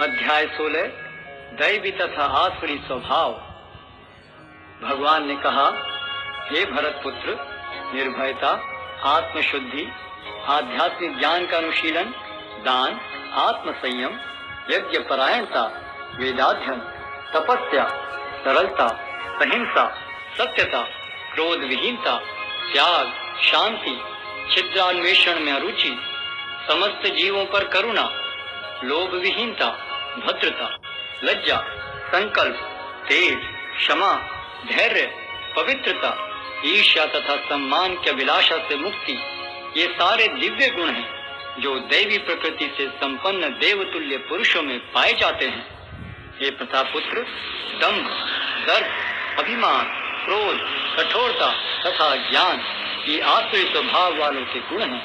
अध्याय 16 दैवी तथा आसुरी स्वभाव। भगवान ने कहा, हे भरत पुत्र, निर्भयता, आत्मशुद्धि, आध्यात्मिक ज्ञान का अनुशीलन, दान, आत्म संयम, यज्ञ परायणता, वेदाध्ययन, तपस्या, सरलता, अहिंसा, सत्यता, क्रोध विहीनता, त्याग, शांति, छिद्रान्वेषण में अरुचि, समस्त जीवों पर करुणा, लोभ विहीनता, भद्रता, लज्जा, संकल्प, तेज, क्षमा, धैर्य, पवित्रता, ईर्ष्या तथा सम्मान की अभिलाषा से मुक्ति, ये सारे दिव्य गुण हैं जो दैवी प्रकृति से संपन्न देवतुल्य पुरुषों में पाए जाते हैं। हे प्रतापुत्र, दंभ, दर्प, अभिमान, क्रोध, कठोरता तथा ज्ञान ये आसुरी स्वभाव वालों के गुण हैं।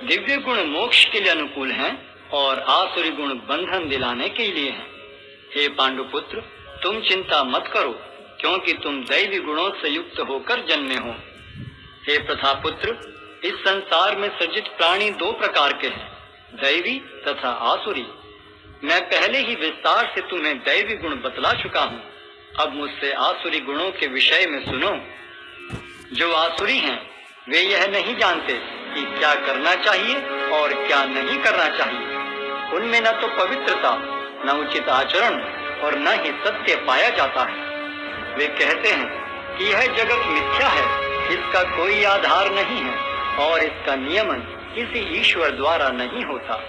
दिव्य गुण मोक्ष के लिए अनुकूल हैं और आसुरी गुण बंधन दिलाने के लिए हैं। हे पांडुपुत्र, तुम चिंता मत करो, क्योंकि तुम दैवी गुणों से युक्त होकर जन्मे हो। हे प्रथापुत्र, इस संसार में सृजित प्राणी दो प्रकार के हैं, दैवी तथा आसुरी। मैं पहले ही विस्तार से तुम्हें दैवी गुण बतला चुका हूँ। अब मुझसे आसुरी गुणों के विषय में सुनो। जो आसुरी हैं, वे यह नहीं जानते कि क्या करना चाहिए और क्या नहीं करना चाहिए। उनमें न तो पवित्रता, न उचित आचरण और न ही सत्य पाया जाता है। वे कहते हैं कि यह जगत मिथ्या है, इसका कोई आधार नहीं है और इसका नियमन किसी ईश्वर द्वारा नहीं होता।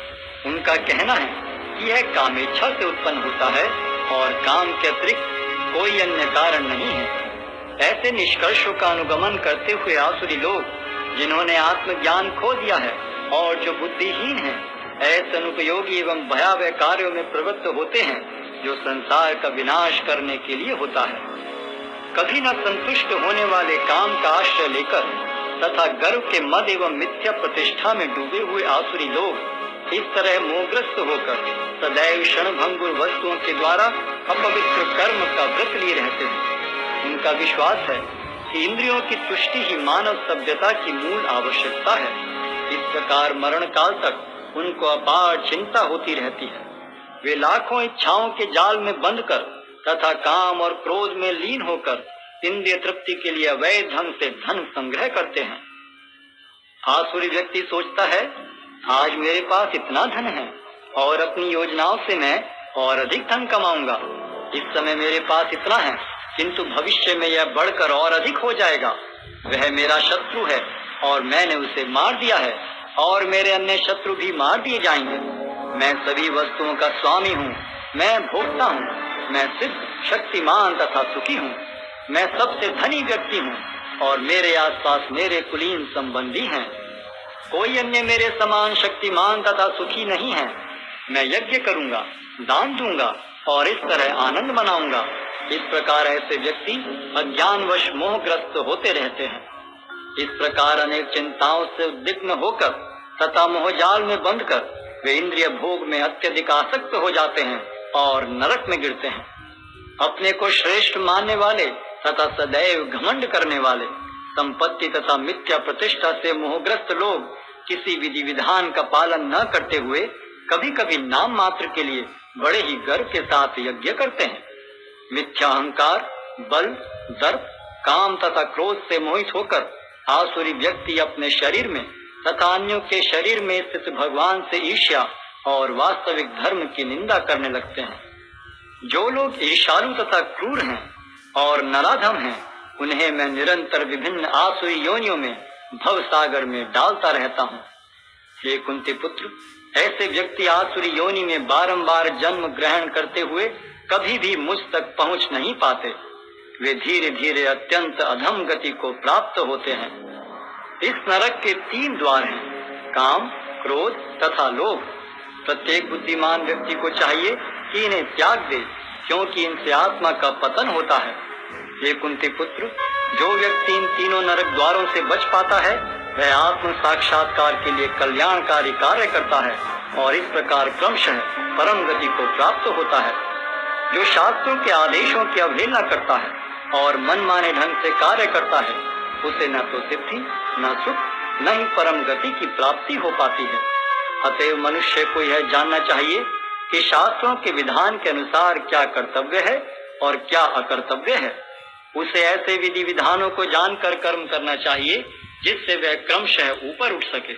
उनका कहना है कि यह कामेच्छा से उत्पन्न होता है और काम के अतिरिक्त कोई अन्य कारण नहीं है। ऐसे निष्कर्षों का अनुगमन करते हुए आसुरी लोग, जिन्होंने आत्मज्ञान खो दिया है और जो बुद्धिहीन हैं, ऐसे अनुपयोगी एवं भयावह कार्यों में प्रवृत्त होते हैं जो संसार का विनाश करने के लिए होता है। कभी न संतुष्ट होने वाले काम का आश्रय लेकर तथा गर्व के मद एवं मिथ्या प्रतिष्ठा में डूबे हुए आसुरी लोग इस तरह मोहग्रस्त होकर सदैव क्षणभंगुर वस्तुओं के द्वारा अपवित्र कर्म का व्रत लिए रहते हैं। उनका विश्वास है कि इंद्रियों की तुष्टि ही मानव सभ्यता की मूल आवश्यकता है। इस प्रकार मरण काल तक उनको अपार चिंता होती रहती है। वे लाखों इच्छाओं के जाल में बंधकर तथा काम और क्रोध में लीन होकर इंद्रिय तृप्ति के लिए अवैध ढंग से धन संग्रह करते हैं। आसुरी व्यक्ति सोचता है, आज मेरे पास इतना धन है और अपनी योजनाओं से मैं और अधिक धन कमाऊंगा। इस समय मेरे पास इतना है, किंतु भविष्य में यह बढ़कर और अधिक हो जाएगा। वह मेरा शत्रु है और मैंने उसे मार दिया है और मेरे अन्य शत्रु भी मार दिए जाएंगे। मैं सभी वस्तुओं का स्वामी हूँ, मैं भोक्ता हूँ, मैं सिद्ध, शक्तिमान तथा सुखी हूँ। मैं सबसे धनी व्यक्ति हूँ और मेरे आसपास मेरे कुलीन संबंधी हैं। कोई अन्य मेरे समान शक्तिमान तथा सुखी नहीं है। मैं यज्ञ करूँगा, दान दूंगा और इस तरह आनंद मनाऊंगा। इस प्रकार ऐसे व्यक्ति अज्ञानवश मोहग्रस्त होते रहते हैं। इस प्रकार अनेक चिंताओं से उद्विग्न होकर तथा मोहजाल में बंधकर वे इंद्रिय भोग में अत्यधिक आसक्त हो जाते हैं और नरक में गिरते हैं। अपने को श्रेष्ठ मानने वाले तथा सदैव घमंड करने वाले, संपत्ति तथा मिथ्या प्रतिष्ठा से मोहग्रस्त लोग किसी विधि विधान का पालन न करते हुए कभी कभी नाम मात्र के लिए बड़े ही गर्व के साथ यज्ञ करते हैं। मिथ्या अहंकार, बल, दर्प, काम तथा क्रोध से मोहित होकर आसुरी व्यक्ति अपने शरीर में तथा अन्यों के शरीर में स्थित भगवान से ईर्ष्या और वास्तविक धर्म की निंदा करने लगते हैं। जो लोग ईर्ष्यालु तथा क्रूर हैं और नराधम हैं, उन्हें मैं निरंतर विभिन्न आसुरी योनियों में भव सागर में डालता रहता हूँ। हे कुंती पुत्र, ऐसे व्यक्ति आसुरी योनि में बारंबार जन्म ग्रहण करते हुए कभी भी मुझ तक पहुँच नहीं पाते। वे धीरे धीरे अत्यंत अधम गति को प्राप्त होते हैं। इस नरक के 3 द्वार हैं, काम, क्रोध तथा लोभ। प्रत्येक बुद्धिमान व्यक्ति को चाहिए कि इन्हें त्याग दे, क्योंकि इनसे आत्मा का पतन होता है। हे कुंती पुत्र, जो व्यक्ति इन तीनों नरक द्वारों से बच पाता है, वह आत्म साक्षात्कार के लिए कल्याणकारी कार्य करता है और इस प्रकार क्रमशः परम गति को प्राप्त होता है। जो शास्त्रों के आदेशों की अवहेलना करता है और मनमाने ढंग से कार्य करता है, उसे न तो सिद्धि, न सुख, न ही परम गति की प्राप्ति हो पाती है। अतएव मनुष्य को यह जानना चाहिए कि शास्त्रों के विधान के अनुसार क्या कर्तव्य है और क्या अकर्तव्य है। उसे ऐसे विधि विधानों को जानकर कर्म करना चाहिए जिससे वह क्रमशः ऊपर उठ सके।